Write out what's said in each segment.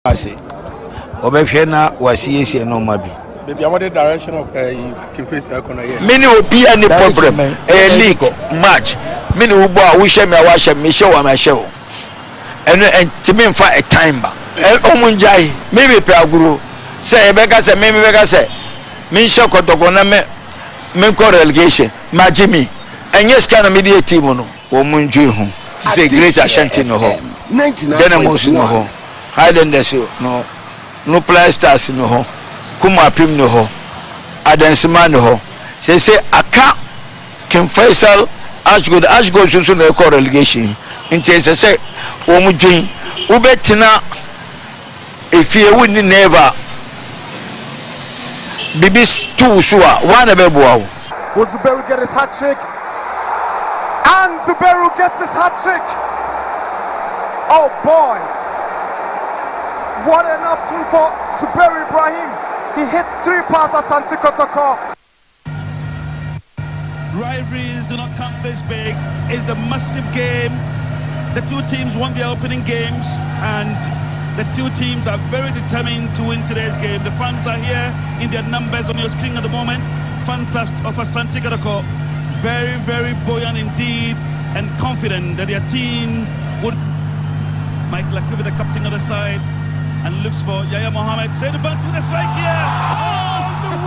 ase obehwe na wasiesie no ma bi baby what the direction of can face economy here many will be any problem a league match many will bo a wo hye me a wa hye me hye wa ma hye wo eno entime mfa a time ba omunjai maybe pe aguru say beka say me beka say me hye kotoko na me ko relegation ma jimi enye ska na media team no omunjui hu say great Ashanti no ho Dynamos no ho Highlanders no Play Stars no ho Kuma Pim no ho Adensman no ho say aka King Faisal Ashgood so no call relegation into say omudwin ubetina efie woni never bibis two so one abeboa will Zubairu get his hat trick and Zubairu gets his hat trick. Oh boy, what an afternoon for Zubairu Ibrahim. He hits 3 passes Asante Kotoko. Rivalries do not come this big. It's the massive game. The two teams won their opening games and the two teams are very determined to win today's game. The fans are here in their numbers on your screen at the moment. Fans of Asante Kotoko very, very buoyant indeed and confident that their team would. Michael Akuvi, the captain of the side, and looks for Yaya Mohammed. Say the bounce with a strike here. Oh, the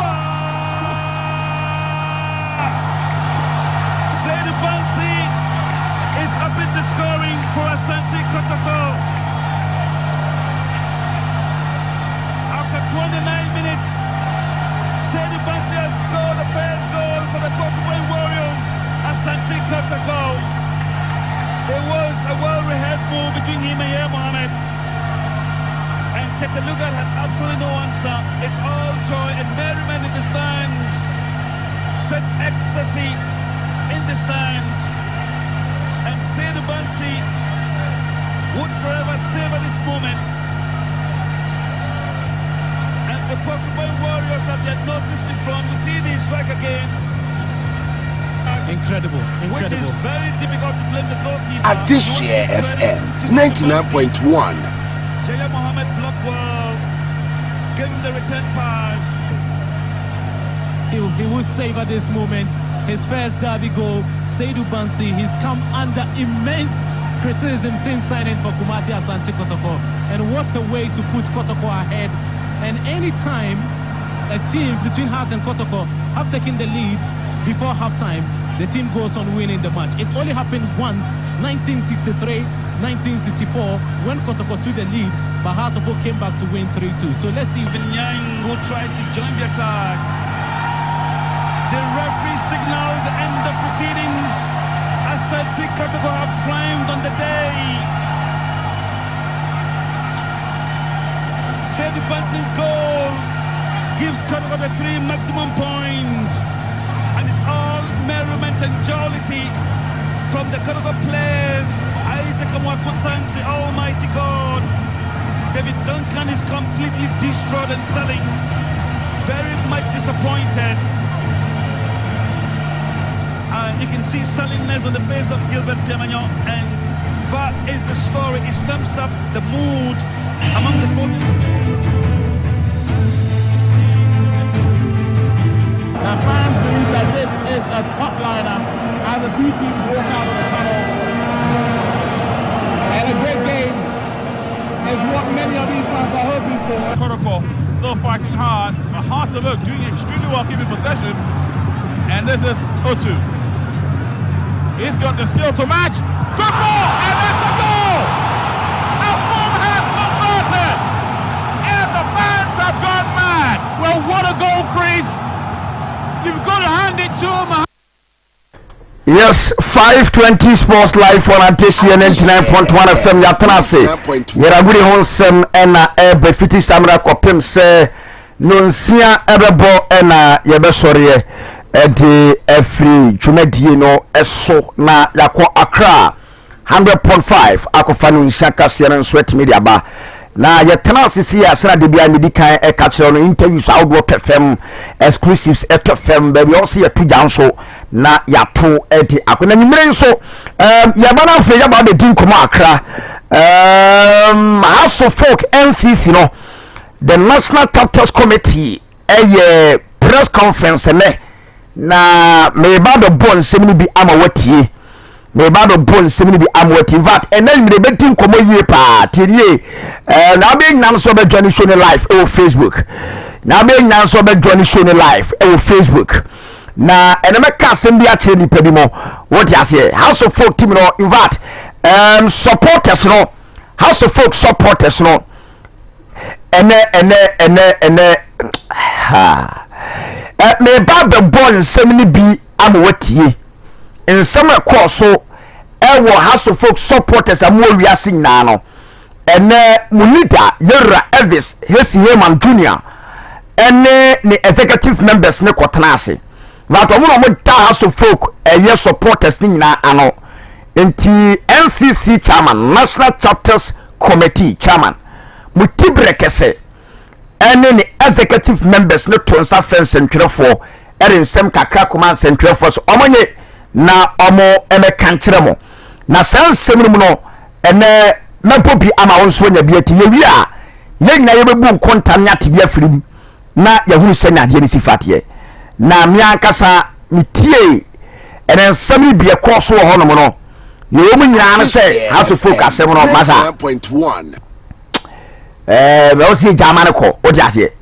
Say the bounce is up in the scoring for Asante Kotoko. After 29 minutes, Say the bounce has scored the first goal for the Opoku Warriors. Asante Kotoko. There was a well-rehearsed move between him and Yaya Mohammed. And Teteluga had absolutely no answer. It's all joy and merriment in the stands. Such ecstasy in the stands. And Seydou Bansi would forever savor this moment. And the Opoku Warriors have their noses in front. We see the strike again. Incredible. Which is very difficult to blame the goalkeeper. ADEHYE FM 99.1. Yaya Mohammed blocked well, gave him the return pass. He will savor this moment. His first derby goal, Seydou Bansi. He's come under immense criticism since signing for Kumasi Asante Kotoko. And what a way to put Kotoko ahead. And anytime teams between Hearts and Kotoko have taken the lead before halftime, the team goes on winning the match. It only happened once, 1963, 1964, when Kotoko took the lead, but Hearts of Oak came back to win 3-2. So let's see. Yang who tries to join the attack. The referee signals the end of proceedings. Asante Kotoko have triumphed on the day. Seydou Bansi's goal gives Kotoko the 3 maximum points. And it's all merriment and jollity from the Kotoko players. Isaac Amwako thanks the Almighty God. David Duncan is completely distraught and selling. Very much disappointed. And you can see sellingness on the face of Gilbert Fiamanyo. And that is the story. It sums up the mood among the The fans believe that this is a top liner as the two teams walk out of the tunnel. And a great game is what many of these fans are hoping for. Kotoko still fighting hard, but Hearts of Oak doing extremely well keeping possession. And this is Otu. He's got the skill to match. Good ball! And that's a goal! A form has converted! And the fans have gone mad! Well, what a goal, Chris! You've got to hand it to him. Yes, 520 Sports Live on ADEHYE 99.1 FM. Yatanase. Yeraguri honsem ena ebe fiti samra kopim se nonsia ebebo ena yebe sorye edi Afriyie dwumadie no eso na yakọ Accra 100.5 akofanu nshaka siere nso etimi ba na yɛtena asisi asra de bia medi kan e ka kyerɛ no interviews outdoor FM exclusives FM baby also yɛto gya nso na yɛato de akona nyimire nso yɛba na afei yɛba de din kɔmɔ akra House of Folk NCC no the National Chapters Committee press conference na meba do bon nsɛm bi ama watie meba do bon nsɛm bi ama watie vat ɛna mire betin komo yie pa tirie na be nyam so be join show ne live o Facebook na be nyam so be join show ne live o Facebook na ɛna meka asɛm bi akyerɛ nipa bi mo what you say House of Folk team no in fact supporters no House of Folk supporters no ene me ba be ball nsɛm ni bi ama watie nsɛm ɛkɔ so ɛwɔ House of Folk supporters amu wiase nyinaa no ene mu leader Yera Elvis Hesi Heman Jr ene ne executive members ne kɔtena ase but omo no mo da House of Folk supporters ni nyinaa ano nti NCC chairman National Chapters Committee chairman Mutibre kese ene ne executive members ne tonsa fence ntwerefo nsɛm kakra command ntwerefo so omonye na omo kankyere mo na sansɛm no no ene mapobi ama wonso nya biati yewi a yenya yebebu nkontam nya tebia firim na yahuru sɛ na ade ne sifatie na mia nkasa mitie ene nsɛm bi ekɔ so ho no mo no ye mu nyina no sɛ House of Folk asɛm no masa 9.1 we osi jamane ko o diase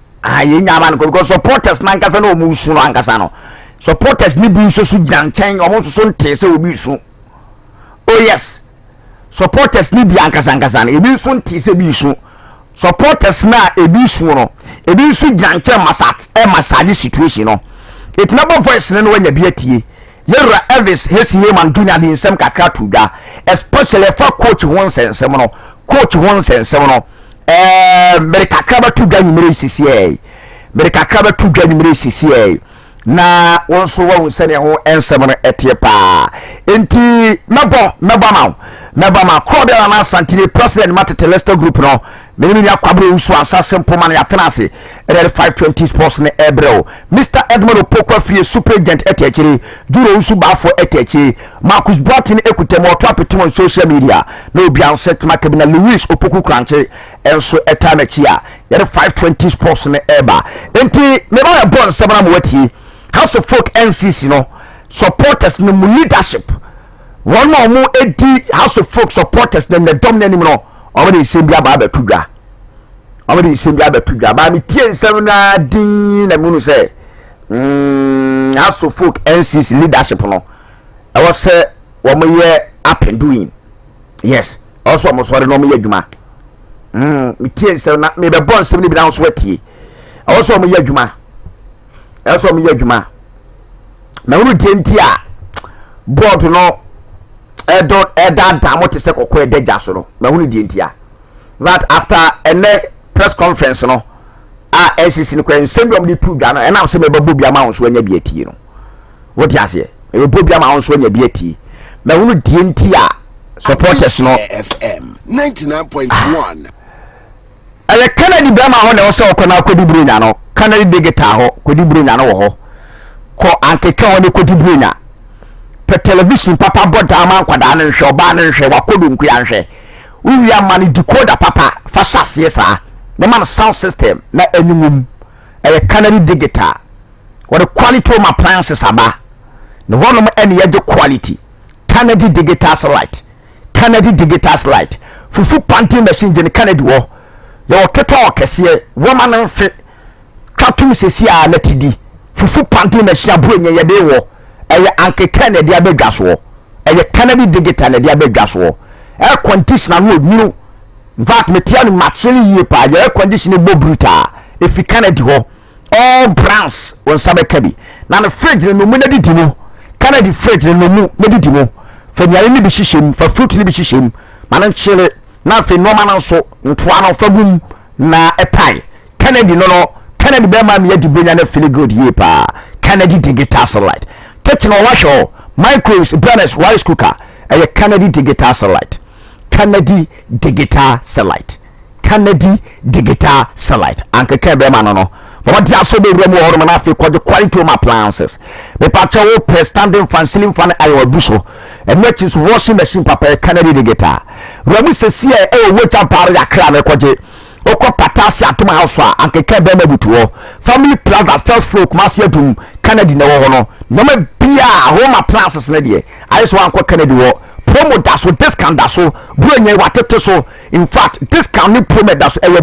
ye nyama ko because supporters na nkasa na o mu su no ankasa no supporters ni bi so gyan nkyɛn o mo so nte sɛ obi su oh yes supporters ni bi ankasa na ebi so nte sɛ bi su supporters na ebi su no ebi su gyan nkyɛn masade situation no it number voice no wanya bi atie Yera Elvis Hesi Heman Jr di nsɛm kakra tuda especially for coach won sensɛm no America kaba tu dwa numere sisi America kaba tu dwa numere sisi na wonso wa unsane ho ensem no etie pa enti mebo ma Claudia na Santini president Matete Leicester group no menimi ya kwabro usu ansa simple man ya tenase 520 sports ne ebreo Mr Edmond Opoku Afriyie super agent etechiri duro usu bafo etechiri Marcus Boatin ekutemo trapetimo on social media na obi anset makabina Louis Opoku kranche enso etamachi a 520 sports ne eba enti meba ya bon sebana mo wati House of Folk NCC no supporters no leadership one more edi House of Folk supporters them the dominant no already sembi aba betudwa ba mi tie nsem na din na munu say House of Folk NCC leadership no I was say wo mo ye up and doing yes also mo sorry no mo ye adwuma mi tie nsem na me be bon nsem ni bi na so atie also mo ye adwuma na wonu tienti a board no da mo te se kokko edagya so no na wonu tienti a that after a press conference no SCC no kwen send am di tu dwa no na am se me babo bia ma wonso anya biati no what you say e babo bia ma wonso anya biati na wonu tienti a supporters no FM 99.1 ale Kennedy bema ho na wo se okona akodi brunya no Kennedy digital ho kodi brunya no wo ho ko ankeka ho ne kodi brunya pe television papa boda ma kwada na nhwe oba na nhwe wakodu nku ya nhwe uwi amani decoder papa fa sase sa ne man sound system na enumum Kennedy digital what the quality of my appliances aba no one any ye quality Kennedy digital light fufu panting machine je Kennedy wo yo keto okese woman nfe twatum sesi a natidi fufu panting machine abro ye de wo anke Kennedy abedwa so Kennedy digital na de abedwa so air conditioner no new in fact material machine ye pa air conditioner bo bruta if you Kennedy ho all brands won sabe kabi na the fridge no mu na didi mu Kennedy fridge no mu na didi mu fa nyare ni bi hihiem fa fruit ni bi hihiem man chile na fe normal na so ntoa na fagum na epai Kennedy no Kennedy be ma me yadi benya na feel good ye pa Kennedy digital satellite kitchen or wash microwaves burners rice cooker Kennedy digital satellite Kennedy digital satellite anke kebe ma no but dia so be remu horo na afi kwaje quality home appliances me pacha wo pre standing fan ceiling fan ayo buso and which is washing machine papa Kennedy digital remu se sie e wo champare yakra me kwaje oko patasi atoma house a anke kebe ma butuo family plaza first floor Kumasi adum Kennedy na wo no no me bia home appliances na de ayi so anko Kennedy wo promo daso discount daso buenye watete so in fact discount ni promo daso ewe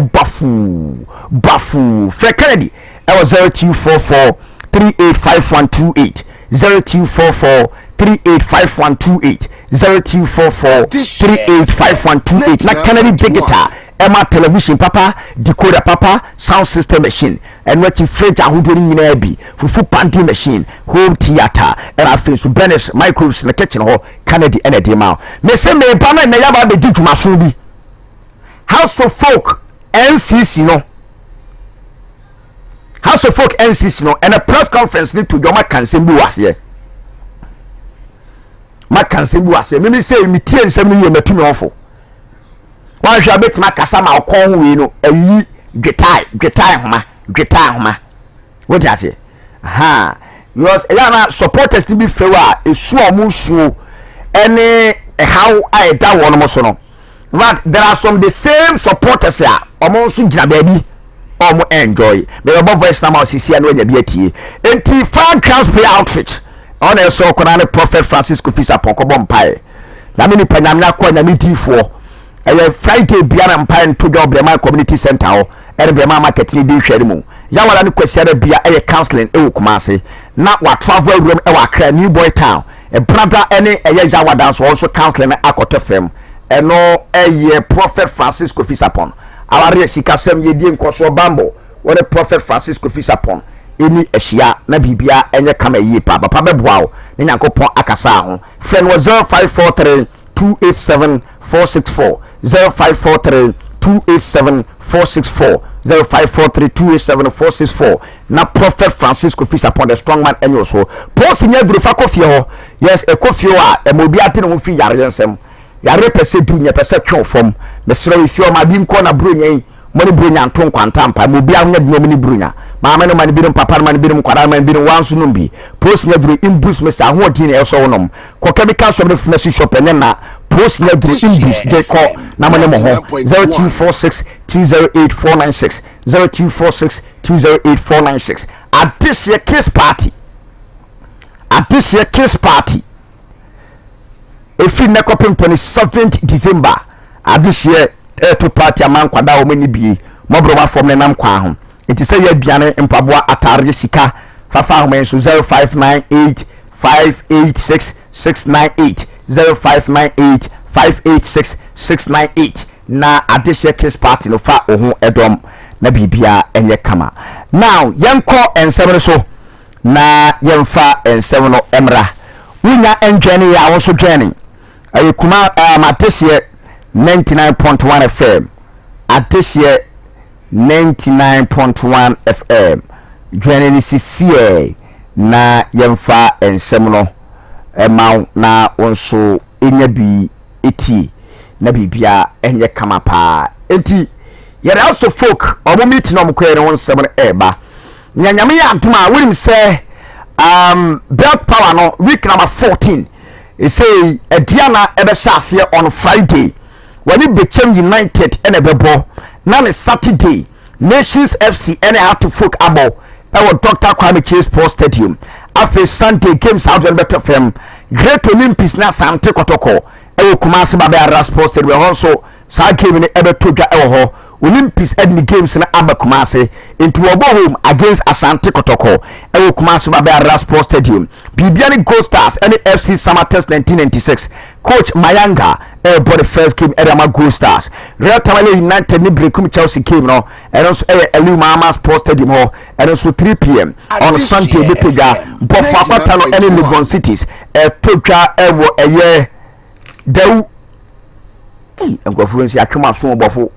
bafu fe Kennedy ewe 0244 385128 0244 385128 0244 385128 na Kennedy digital Emma television papa decoder papa sound system machine and what fridge ahodo ni nyina bi fufu panty machine home theater and afin so British microwaves in the kitchen ho Kennedy energy ma me say me ba na yaba be di dwumaso bi House of Folk NCC no House of Folk NCC no and a press conference need to joma cancel bi wase ma cancel bi wase me say me tie nsem ni metumi ofo wan hwa betima kasa ma okon wi no ayi dwetai homa what you say aha because yana supporters ni bi fewa esu omusu any how I da won mo so no but there are some the same supporters ya omonsu gina baby omo enjoy me your voice na ma osisi na anya bi atie enti fan transfer outreach on eso kona ne Prophet Francisco Fisa Pokobom pai na me ni panyamna kwa na mitifo Friday biara mpan to job Brema community center ho Brema market ni di hwere mu ya wala ne kwasiara bia counseling e Kumasi na wa travel room e wa Accra New Boy Town brother ene ya wada so also counseling akoto fam eno Prophet Francisco Fisapon aware sikasem ye die nkoso bambo wore Prophet Francisco Fisapon eni ehia na bibia enye kama yi papa beboa wo ne Nyankopon akasa ho friend 0543 287 464 0543 287 464 0543 287 464 na Prophet Francisco Fisapon the strong man enyo so post nya durufa kofie ho yes e kofie a emobi ate no fi yare nsem yare pese du nya pese twon fom me sero isi o ma bi nko na bronya moni bronya nton kwanta mpa emobi a nya bi moni bronya maame no man birim papa no man birim kwara man birim wanso no bi post nya duru imbus me sa ho odin e so wonom ko chemical shop no finish shop na post nya duru imbus de ko na mo ne mo ho 0246 208496 0246 208496 at this year kiss party if you nekopim 27th December at this year to party aman kwada o mani bi mobroba form nam kwa ho it is say ya biane mpaboa atare sika fafa ho men so 0598 586 698 0598 586 698 na adeshe kiss party no fa ohun edom na bibia enye kama now yenko ensem so na yemfa ensem no emra wunya enjeni ya wo so dwene ayekuma mateshe 99.1 FM ateshe 99.1 FM dwene ni sisie na yemfa ensem no emaw na wonso enya bi eti na bibia enye kama pa enti yere also folk omo meet no mkwere no nsem eba nyanyame ya aduma wirim say belt power no week number 14 e say ediana ebe shase on Friday when it became United and ebebo na ne Saturday Nations FC and have to folk abo e Dr. Kwame Chase Sports Stadium after Sunday games out on better FM Great Olympics na Sante Kotoko e Kumasi Baba Sports Stadium also sa game ni ebe to dwa e ho Olympics and games na aba Kumasi into obo home against Asante Kotoko e Kumasi Baba Sports Stadium Bibiani Gold Stars and FC Summer Test 1996 coach Mayanga e bought the first game Edama Gold Stars Real Tamale United ni breakum Chelsea game no and also Eluma Sports Stadium ho and also 3 p.m. on Sunday Bepega Bofa Kwatano and Legon Cities e todwa e wo eye Dew Ngofluency atwoma so bofo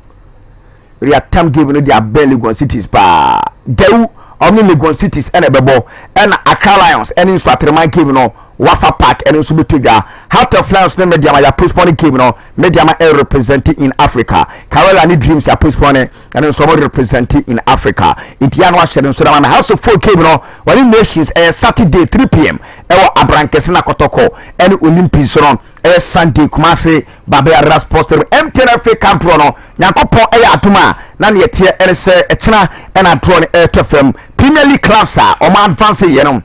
real time game no dia ben Legon Cities pa Dew only Legon Cities and ebebo and Accra Lions and in Swaterman game no Wafa Park and nso betudwa Heart of Lions ne Mediama ya postpone game no Mediama representing in Africa Carolina Dreams ya postpone and nso mo representing in Africa Itiano wa share nso na House of Folk game no Wali Nations Saturday 3 p.m. ewo Abrankese na Kotoko and Olympics no Sunday Kumasi Babea Rasports MTNF Camp no Nyankopon atuma na ne tie se echena and a draw FM Premier League clubs are advance ye no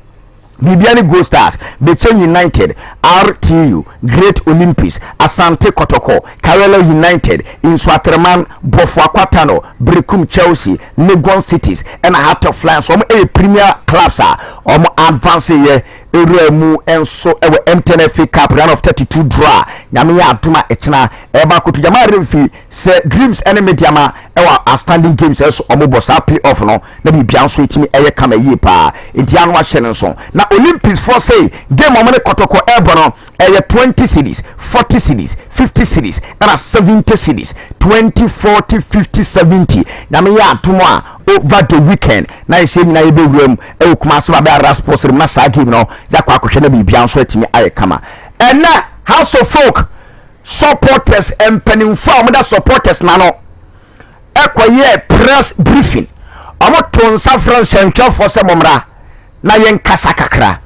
Bibiani Go Stars, Bechen United, RTU, Great Olympics, Asante Kotoko, Karela United, Inswaterman, Bofuakwatano, Brekum Chelsea, Legon Cities, and a Heart of Lions. A Premier clubs are advance ye. Eremu enso ewe MTNF Cup round of 32 draw nyame atuma echina eba kotu jama remfi se Dreams enemy diama ewa outstanding games eso omobosa play off no na bibia nso etimi eye kama yi pa enti anu ahye nso na Olympics for say game omene Kotoko ebo no eye 20 cities 40 cities 50 cities and 70 cities 20 40 50 70 nyame ya atuma over the weekend na ise nyina ebe wurem e Kumasi Babea Rasports na sa game no yakwa akohwe na bibia nso etimi aye kama ena House of Folk supporters empanimfo amoda supporters na no ekwaye press briefing amoto nsa fransenka for se momra na yen kasa kakra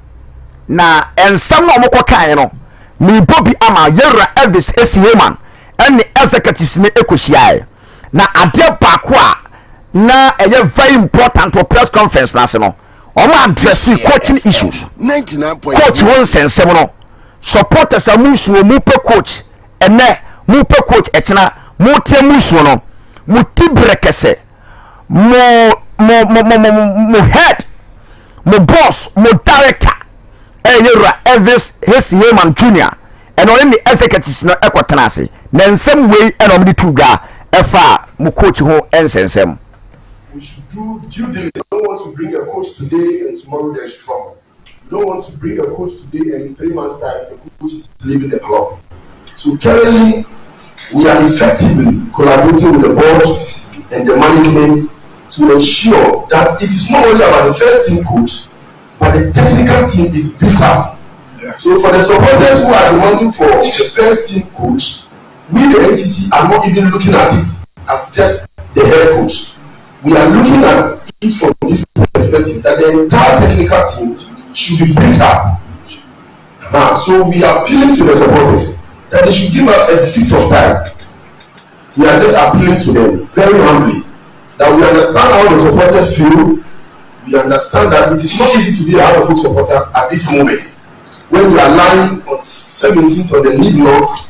na ensam no mokokan no mi bobi ama yera Elvis Esieman ene executives ne ekohia na ade baako a na eye very important for press conference na se no omo address coaching issues 99.1 coach won sensem no supporters amusu mu pe coach ene mu pe coach etena mu temusu no mu tibrekese mo head mo boss mo director eyera Elvis Hesieman Jr. and only the executives no ekotena na nsem wey enomdi tuga efa mu coach ho ensensem. We should do due diligence. We don't want to bring a coach today and tomorrow there's trouble. We don't want to bring a coach today and in 3 months' time the coach is leaving the club. So currently we are effectively collaborating with the board and the management to ensure that it is not only about the first team coach, but the technical team is built up. Yeah. So for the supporters who are demanding for the first team coach, we the NCC are not even looking at it as just the head coach. We are looking at it from this perspective that the entire technical team should be built up. So we are appealing to the supporters that they should give us a bit of time. We are just appealing to them very humbly that we understand how the supporters feel. We understand that it is not easy to be a Heart of Folk supporter at this moment when we are lying on 17th on the league block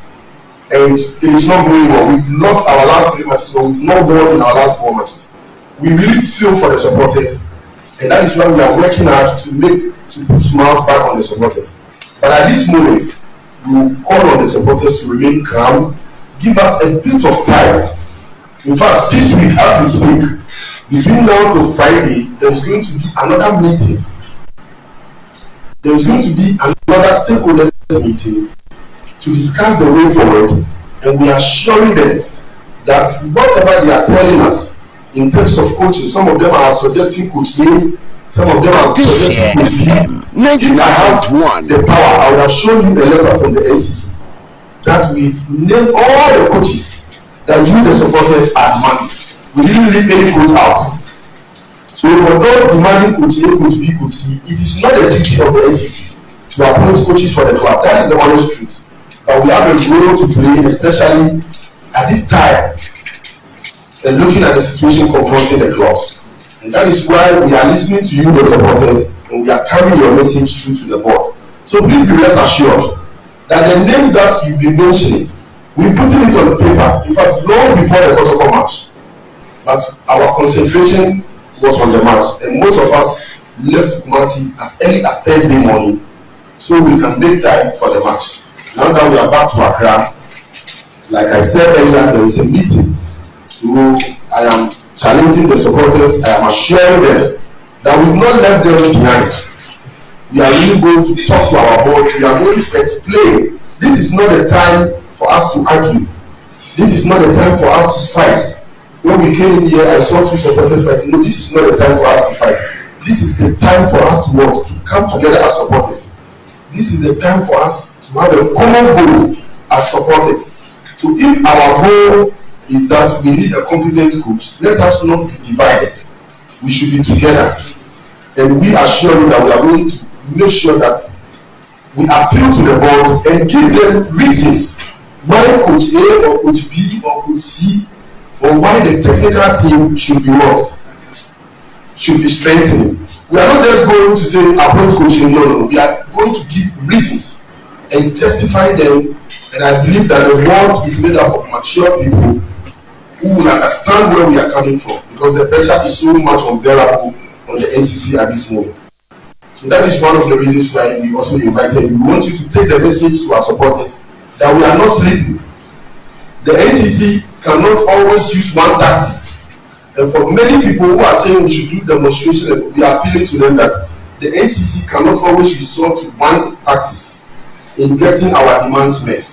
and it is not going well. We've lost our last 3 matches, so we've not won in our last 4 matches. We really feel for the supporters, and that is why we are working hard to put smiles back on the supporters. But at this moment, we will call on the supporters to remain calm, give us a bit of time. In fact, this week, as we speak, between now till Friday, there is going to be another meeting. There is going to be another stakeholders meeting to discuss the way forward, and we are assuring them that whatever they are telling us in terms of coaching, some of them are suggesting coach A, some of them are suggesting coach B. If I have the power, I will have shown you a letter from the NCC that we've named all the coaches that we the supporters are demanding. We didn't leave any coach out. So for those demanding coach A, coach B, coach C, it is not the duty of the NCC to appoint coaches for the club. That is the honest truth. But we have a role to play, especially at this time. And looking at the situation confronting the club. And that is why we are listening to you, the supporters, and we are carrying your message through to the board. So please be rest assured that the names that you've been mentioning, we're putting it on paper, in fact, long before the Kotoko match. But our concentration was on the match, and most of us left Kumasi as early as Thursday morning, so we can make time for the match. Now that we are back to Accra, like I said earlier, there is a meeting. So I am challenging the supporters, I am assuring them that we will not left them behind. We are really going to talk to our board, we are going to explain. This is not the time for us to argue. This is not the time for us to fight. When we came in here, I saw 2 supporters fighting. No, this is not the time for us to fight. This is the time for us to work, to come together as supporters. this is the time for us to have a common goal as supporters. So if our goal is that we need a competent coach, let us not be divided. We should be together. And we assure you that we are going to make sure that we appeal to the board and give them reasons why coach A or coach B or coach C or why the technical team should be strengthening. We are not just going to say appoint coaching, no. We are going to give reasons and justify them. And I believe that the world is made up of mature people who will understand where we are coming from, because the pressure is so much unbearable on the NCC at this moment. So that is one of the reasons why we also invited you. We want you to take the message to our supporters that we are not sleeping. The NCC cannot always use one tactics. And for many people who are saying we should do demonstration, we are appealing to them that the NCC cannot always resort to one tactics in getting our demands met.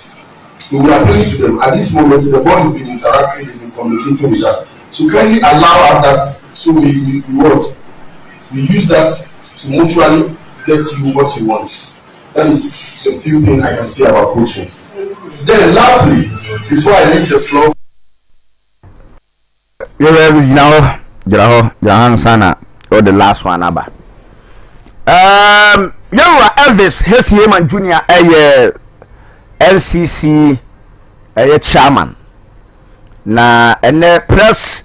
So we are appealing to them. At this moment, the board has been interacting, has been communicating with us. So kindly allow us that, so we use that to mutually get you what you want. That is the few things I can say about coaching. Then lastly, before I leave the floor, or the last one aba. Elvis Hesieman Jr. LCC chairman na ene press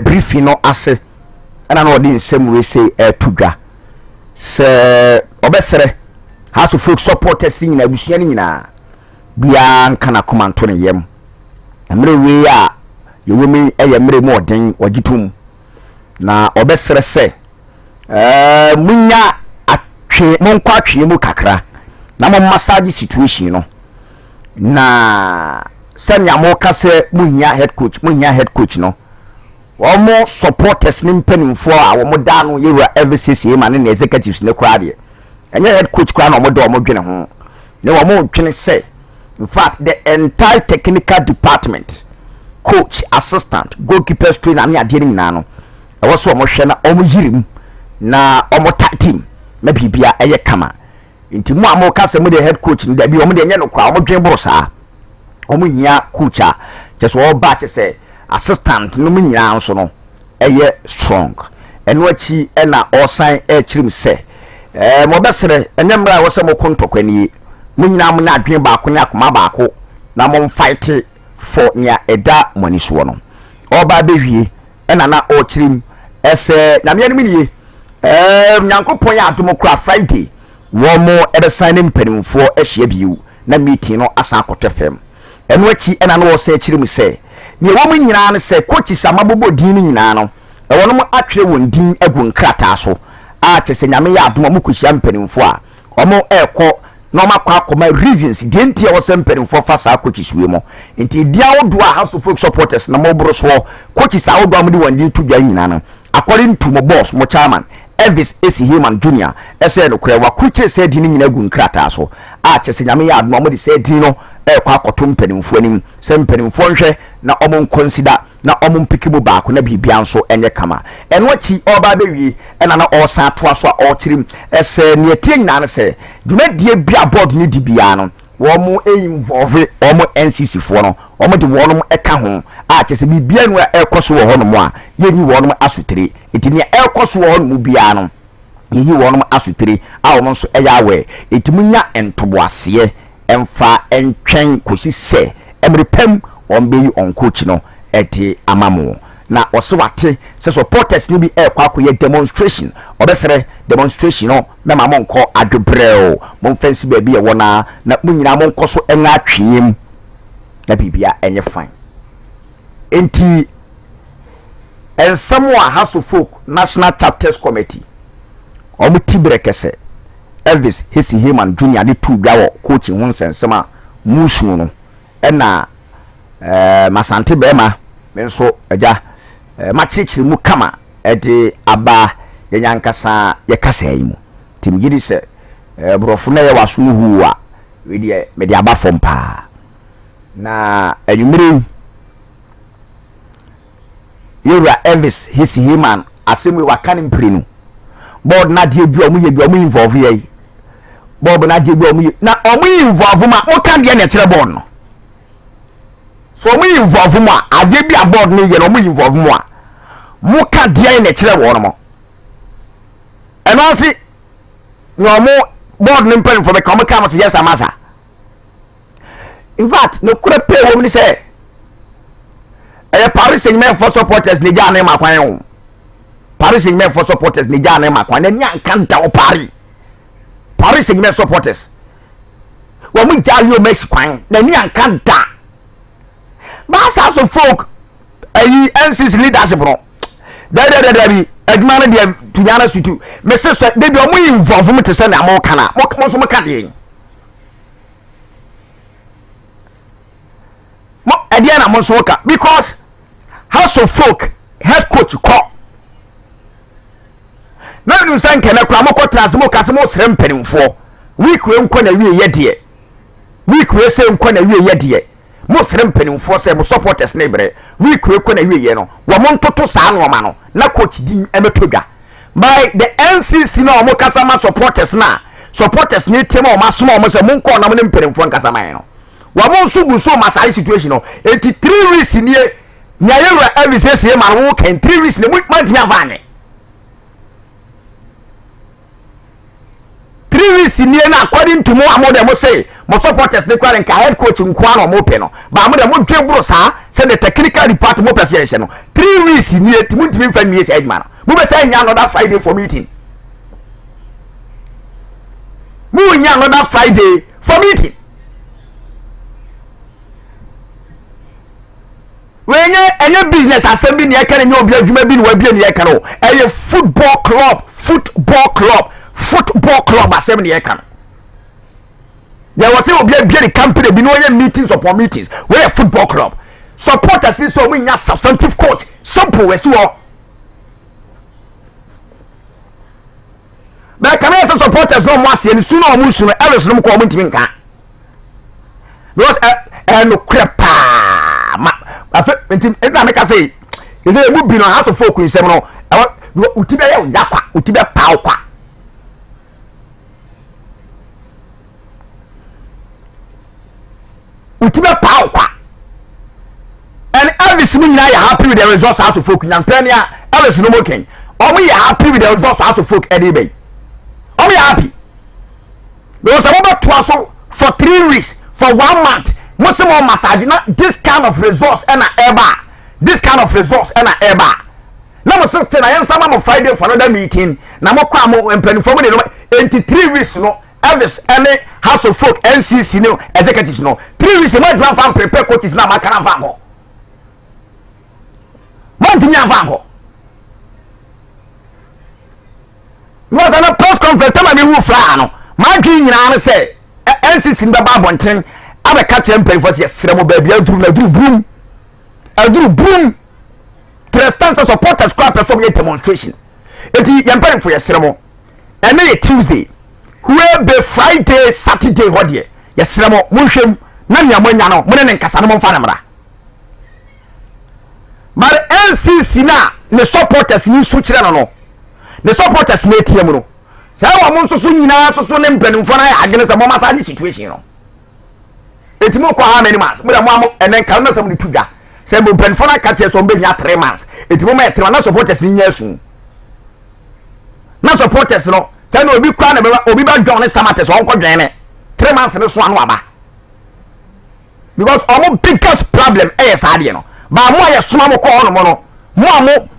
briefing no ase and I know same way say tudwa se obesere House of Folk supporters in abusia nyina bia nkana komanto ne yem emre we a yewemi emre mo den ogitum na obesere se munya atwe monko atwe mu kakra na mo massage situation no na senya mo kase munya head coach no omo supporters ni mpanimfo a wo da no yewura FCC ma ne executives ne kra de enye head coach kra na omo dwene ho ne wo mo dwene say in fact the entire technical department, coach, assistant, goalkeepers trainer na ade nyina no e wo so omo hwe na omo yirim na omo team na bibia eye kama nti mu amo kase mu de head coach nda bi omo de enye no kwa omo dwen boro saa omo hia coach a just wo ba che say assistant no nyina nso no eye strong eno achi e na osan e chirim se mo besere enyemra wo se mo kontokwani mo nyina mo na adwen ba ko ne akoma ba ko na mo fight for nya eda monisuo no oba behwie e na o chirim ese na me nie nyankopon ya adom kura Friday wo mo edesan mpanimfo ahia biu na meeting no asa akoto fam eno achi e na wo se chirim se ne wo mu nyina ne se coach samabobo din nyina no e wono mu atwere won din agu nkrata so a chese nyame ya adom mu kuhia mpanimfo a omo ekọ na makwa akoma reasons de ntia wo se mpanimfo fa sa coach suwe mo nti dia wodo a House of Folk supporters na mo bro so coach sa wodo am de won din tudwa nyina no according to my boss mo chairman Elvis Hesieman Jr. ese no kure wa kuche se din nyina gu nkrata so a chese nyame ya adom mo de se din no ekwa akoto mpanimfo anim se mpanimfo nhwe na omo consider na omo mpikibu baako na bibia nso enye kama eno achi oba bewie ena na osa to aso a ochirim ese ne tie nyina ne se dwumadie bia board ni dibia no wo mo involve omo NCC fo no omo de wonom eka ho a chese bibia no ekoso wo honom a yenyi wonom asutere etini ekoso wo honom bia no yeyi wonom asutere a omo nso eya awe etimunya entoboase emfa entwen kosi se emrepem ombeyi on coach no eti amamu na osewate se supporters ni bi kwakoye demonstration obesere demonstration no na ma monko adwebreo mon fancy ba bi ye wona na munyina monko so enga atwiem na bibia enye fine enti ensamwa House of Folk National Chapters Committee omutibre kese Elvis Hesieman Jr. de tu gwa coaching won sensema musu no ena masante bema menso eja machichiri mu kama ede aba yanyankasa ye kasa yi mu timgidi se brofo na ye waso huwa we de me de aba fompa na enumere yura Elvis Hesieman asemi wakani mprinu board na de bi omu ye bi omu involve ye bob na de bi omu na omu involve ma o kan de na kire board no so omu involve ma ade bi aboard no ye no omu involve ma mo ka de na kire wo no mo eno si no mo board no pen for be come come say yes amasa in fact no kure pay wo ni say Paris Saint-Germain for supporters ni ja na ma kwan o Paris Saint-Germain for supporters ni ja na ma kwan na nya kan da o Paris Saint-Germain supporters wo mu ja yo Messi kwan na nya kan da ba sa so folk ayi NCC leadership no da bi adman de to be honest with you me say so dey o mu involve me to say na mo kana mo so mo ka de mo ade na mo so ka because house of folk head coach call na nu san kana kwa mo ko transmo kasmo srem penimfo week we nko na wie ye de week we se nko na wie ye de mo srem penimfo se mo supporters na bre week we ko na wie ye no wo mo ntoto saa no ma no na coach din emetodwa by the NCC na mo kasama supporters ni tema o maso mo se mo nko na mo ne penimfo kasama no wo mo sugu so ma sai situation no 83 weeks ni nya yewra evidence ma wo kan 3 weeks ni mo mantimi avane 3 weeks ni na according to mo amode mo say mo supporters ne kware nka head coach nkwa no mo pe no ba mo de mo dwebro sa say the technical department mo pese no 3 weeks ni etimuntimi mfa mi say adman mo be say nya another Friday for meeting mo nya another Friday for meeting any business assembly near can you be a human being will be near cano a football club assembly near can there was a company be no meetings upon meetings where a football club supporters is so we have substantive coach simple as well but can I say supporters no more and sooner or sooner else no come to me because and enti make say is say mu bi no house of folk nsem no utibe ya yakwa utibe pa kwa and Elvis me na ya happy with the results house of folk nyan penia Elvis no mo ken omo ya happy with the results house of folk edi be omo ya happy because about to for 3 weeks for 1 month Muslim massage na this kind of resource and eba na mo sister na yensama mo Friday for another meeting na mo kwa mo empanifo mo de no 83 weeks no Elvis any house of folk NCC no executives no 3 weeks mo dwan fan prepare coaches na makana van go mo tinya van go was an press conference tell me who fly no ma dwi nyina na say NCC ndaba bonten abe ka champion for yes remo baby aduru boom to the stance of supporters crowd perform a demonstration eti yampen for yes remo and na Tuesday who be Friday Saturday hodie yes remo munhwem na nyamanya no mo ne nkasa no mfa na mra but NCC na ne supporters ni so kire no ne supporters na etiem no say wa mo nso so nyina so ne mpanimfo na agene se mo massage situation no etimo kwa how many months mo enen kan na sam ni tudwa say mo mpanimfo na catch so mbenya 3 months etimo ma 3 na supporters ni nyasu na supporters no say no obi kwa na obi ba don ne samates on ko dwen ne 3 months ne so anu aba because our biggest problem is ade no ba mo ya soma mo ko ono mo no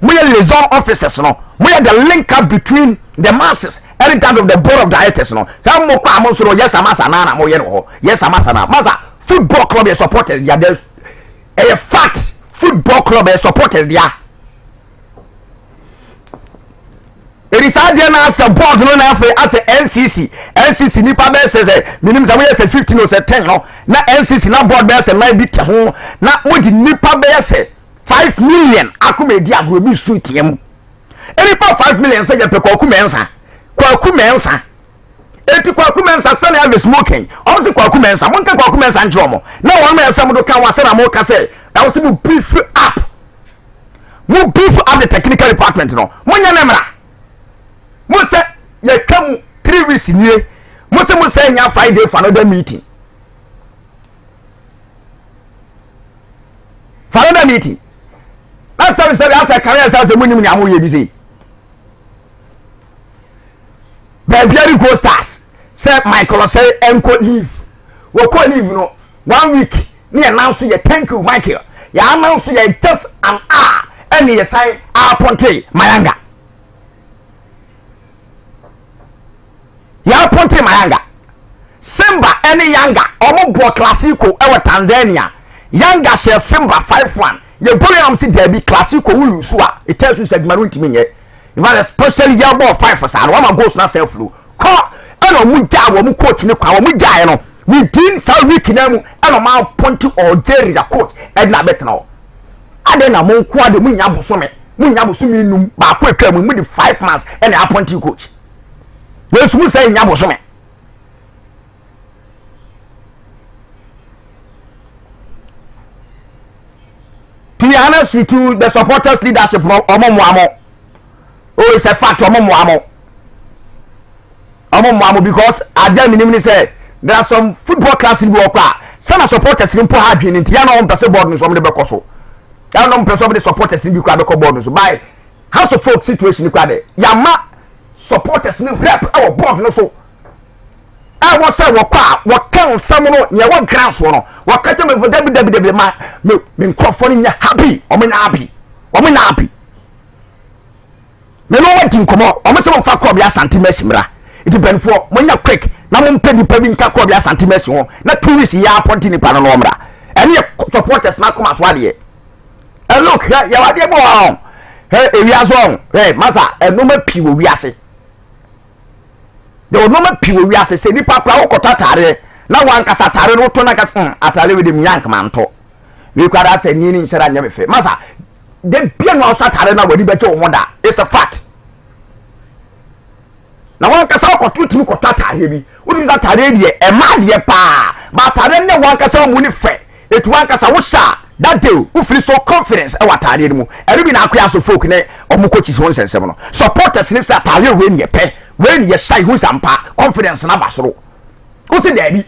mo ya liaison officers no mo ya the link up between the masses every time of the board of directors no say mo ko am so yes amasa na mo ye no yes amasa na masa football club is supported there there's a fact football club is supported there it is there na as a board no na as a NCC nipa be say minimum say we say 15 or say 10 no na NCC na board be say 9 bit ho na mo di nipa be say 5 million akomedi agro bi su tiem nipa 5 million say je pe kwaku mensa eti kwaku mensa say na have smoking o say kwaku mensa mo nka kwaku mensa ntromo na won me say mo do kan wa say na mo ka say na wo say mo beef up the technical department no mo nya na mra mo say ye kam 3 weeks nie mo say mo say nya Friday for another meeting. For another meeting. That's how we say as a career as a minimum amu ye bi say. Baby go stars. Say Michael say enko leave. We ko leave no 1 week. Ni announce ye thank you Michael. Ya announce ye just an hour. And ye say Ponte Mayanga. Ya Ponte Mayanga. Simba any Yanga omo bo classico ewa Tanzania. Yanga share Simba 5-1. Ye bole am si there be classico ulu suwa. It tells you segment ntimi ye. In fact especially ya ball 5 for sa. One goes na self flu. Ko eno mu ja wo mu coach ni kwa wo mu ja no. Within some week na mu eno ma Ponte or Jerry the coach Edna Betno. Ade na mon kwa de munya bosome num ba ko atwa mu de 5 months and appointee coach we su say nya bosome to be honest with you the supporters leadership omomuamo oh it's a fact omomuamo because ada minimum say there are some football clubs in Okwa some supporters in po hadwen nti ya no mpese board no so de bekoso I don't know the supporters in the crowd so by house of folk situation in the Yama supporters in rep our board no so I was say what count someone near one grounds one what catch me for WWE ma me crofoni nya happy or me happy me no what in come o me say mo fa crop ya santimesi mra it depend for when you quick na mo pedi pebi nka crop ya santimesi ho na 2 weeks ya appoint ni pa no mra and supporters na come aswade. And look, you are the boy. Hey, we are wrong. Hey, Masa, and no more people we are say. There were no more people we are say, Nipa Kotare. Now one Casatare, no Tonakas, Atale with him, young man. We could ask a new Sarah Nemefe. Masa, the piano Satare now will be better wonder. It's a fact. Now one Casako to Kotata, heavy. What is that? A mad ye pa, but I don't know one Casa money fair. It one Casa. That day, who feel so confidence e watare mu. Eri bi na akwa so folk ne omo coaches won sensem no. Supporters ni say tare we ni pe, we ni shy hu sampa, confidence na basoro. Who say there bi?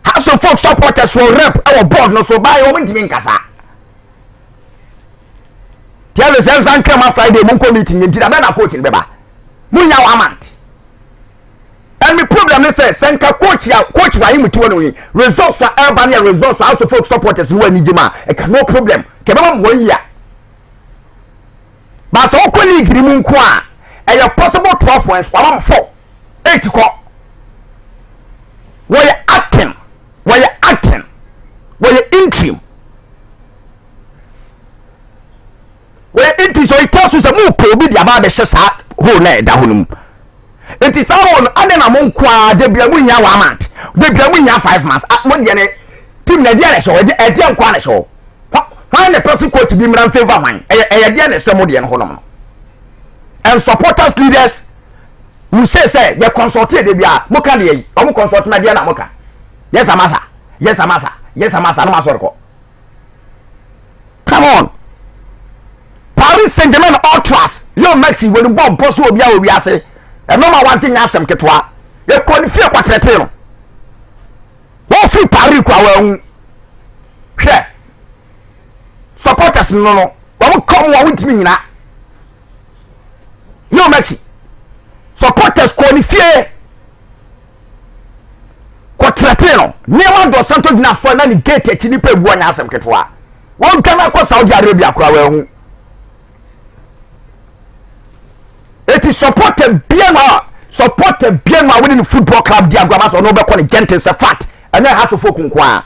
How so folk supporters will rep our board no so buy o ntimi nkasa. Tell the sense and come Friday mun meeting nti da na coach ni beba. Munya wa amant. And the problem is senka coach wa him to one results are urban results are also folk supporters who any jima no problem kebaba 1 year but so ko league ni mu nko a e possible 12 points 4 8 ko we acting interim so it tells you say mu ko bi dia ba be hye sa ho na da honum. It is all ane na mon kwa de bia mu nya 1 month de bia mu nya 5 months mo de ne team na dia na so e de nkwa na so why the person coach bi mran favor man e de na so mo de no ho no. And supporters leaders we say you consult de bia mo ka de o mo consult na de na mo ka yes amasa no ma so ko come on Paris Saint-Germain ultras yo Maxi we bomb boss obi a obi ase. E no ma wanting asem ketwa ye qualify kwatrete no wo fi Paris kwa wa hu hwe supporters no wo come wa wintimi nyina yo Maxi supporters qualify kwatrete no nema do santo dina fo na ni gate echi ni pe buo nya asem ketwa wo gana ko Saudi Arabia kwa wa hu. It is supported Bienma winning football club diagram so no be call gentles a fact and then has to folk nkwa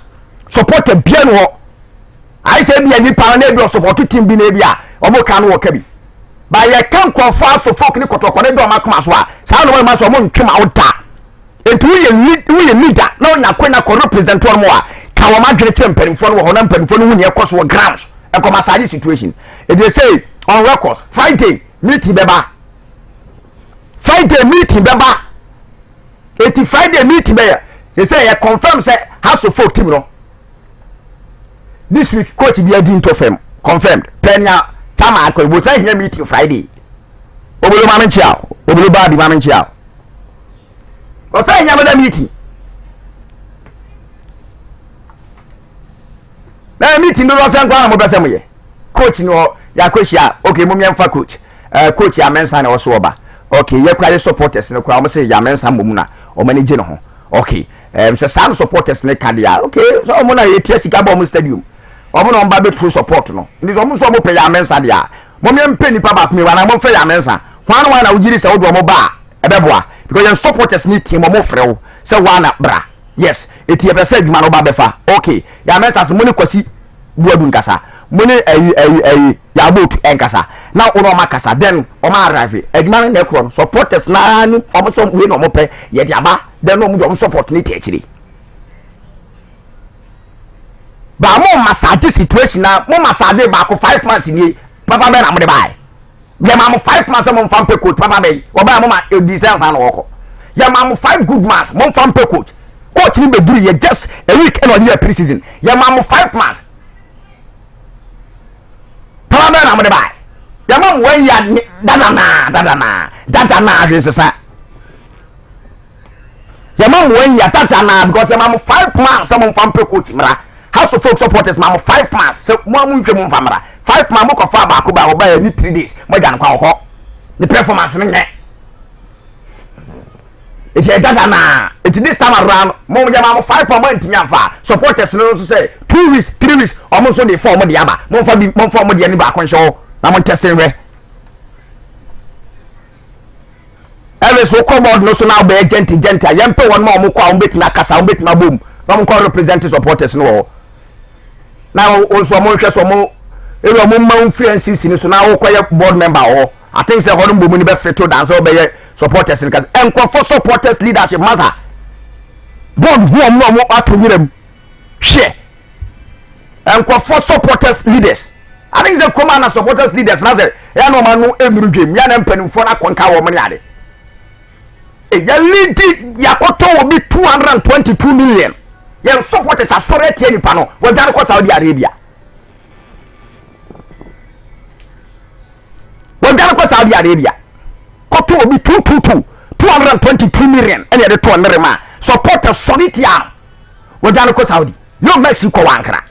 supported Bienma I say be any power na be support team bi na bia omo kan wo ka bi ba ye kan kwa fa so folk ni kotoko na be o makoma so a sa no ma so omo ntwema oda enti we leader na onya kwena ko represent one mo a ka wo ma dwere temperimfo no ho na mperimfo no hu ne ekoso wo grounds e ko massage situation e dey say on record Friday meeting beba Friday meeting beba 80 Friday meeting be they say you confirm say house of folk team no this week coach be adi into firm confirmed plenya chama akọ ibo say here meeting Friday obolo ma nchia obolo ba di ma nchia o say nya da meeting na meeting do so kwa na mo bese mo ye coach no ya kwehia okay mo miamfa coach coach ya mensa na so oba okay ye kwale supporters ne kwa mo say ya mensa mo mu na o manage no ho okay so some supporters ne kadia okay so mo na ye tia sika ba mo stadium o mo no mba be true support no ndi so mo so mo pe ya mensa dia mo miampa nipa ba me wana mo fa ya mensa kwan wana ujiri se wo do mo ba ebeboa because your supporters need team mo frɛ se wana bra yes eti ye pese adwuma no ba befa okay ya mensa so mo ni kwasi buadu nkasa mo ni ya boat enkasa na ono makasa then o ma arrive adwuma no na ekro supporters na ni o mo so we no mo pe ye dia ba then no mo support ni tiachiri ba mo massage situation na mo massage ba ko 5 months ni papa be na mo de bai ya ma mo 5 months mo mfa mpe coach papa be o ba mo ma decent na woko ya ma mo 5 good months mo mfa mpe coach ni be duru ye just a week and a pre-season ya ma mo 5 months papa be na mo de bai ya ma mo wan ya dada na adwensesa ya ma mo wan ya dada na because ya ma mo 5 months mo mfa mpe coach mra house of folk supporters ma mo 5 months so mo ntwe mo mfa mra 5 months mo ko fa ba ko ba oba ni 3 days mo jan kwa ho the performance ne nye it's data na it's this time around mo jama mo 5 months ntimi amfa supporters no so say 2 weeks 3 weeks almost so dey 4 mo dey aba mo fa mo dey ni ba konhwe na mo testing we Elvis wo come out no so now be agent yempe won ma mo kwa betina kasa betina bom na mo ko represent supporters no na o so mo hwe so mo ewe mo ma influences ni so na wo koye board member o I think say hono mbomu ni be fit to dance o be ye supporters ni cause enko for supporters leadership maza board who mo atowirem hwe enko for supporters leaders I think say come na supporters leaders na say ya no ma no emuru dwem ya na mpanimfo na konka wo mo ni ade ya lead yakoto obi 222 million ya supporters asore tie nipa no we dan ko Saudi Arabia Saudi Arabia koto obi 222 million ene de to nre ma supporters solitia we dan ko Saudi no Mexico wankra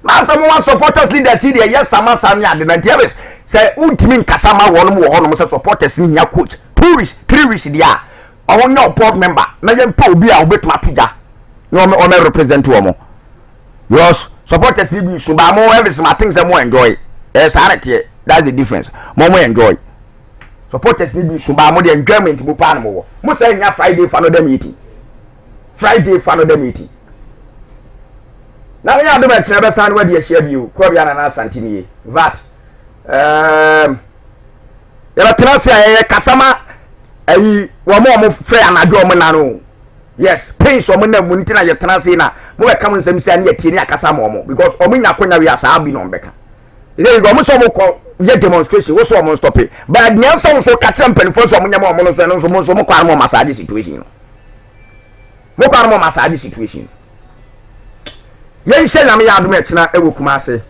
na some one supporters leaders here yes sama samia de nantiabes say ultimi nkasa ma wono wo hono say supporters ni nya coach 2 weeks 3 weeks dia o nya board member na ye mpa obi a obetuma toja no me represent wo mo yes supporters ni bi so ba mo every some things say mo enjoy sarete that's the difference mo enjoy supporters need so ba mo the enjoyment bu pa na mo mo say nya Friday fa no dem meeting na nya do be kire be san we de ahia biu ko bia na santimi vat ya trase ya kasama ayi wo mo frɛ anadwo mo na no yes pains wo mo na mu ntina ya trase na mo be kam nsam sia na ya tie ni akasa mo because o mo nya konya wi asa abi no mbeka ye go mo so mo ko ye demonstration wo so mo stop it but nya so ka champion for so mo nya mo no so mo kwa mo massage situation no mo kwa mo massage situation ye ise na me ya do me tena ewo kuma ase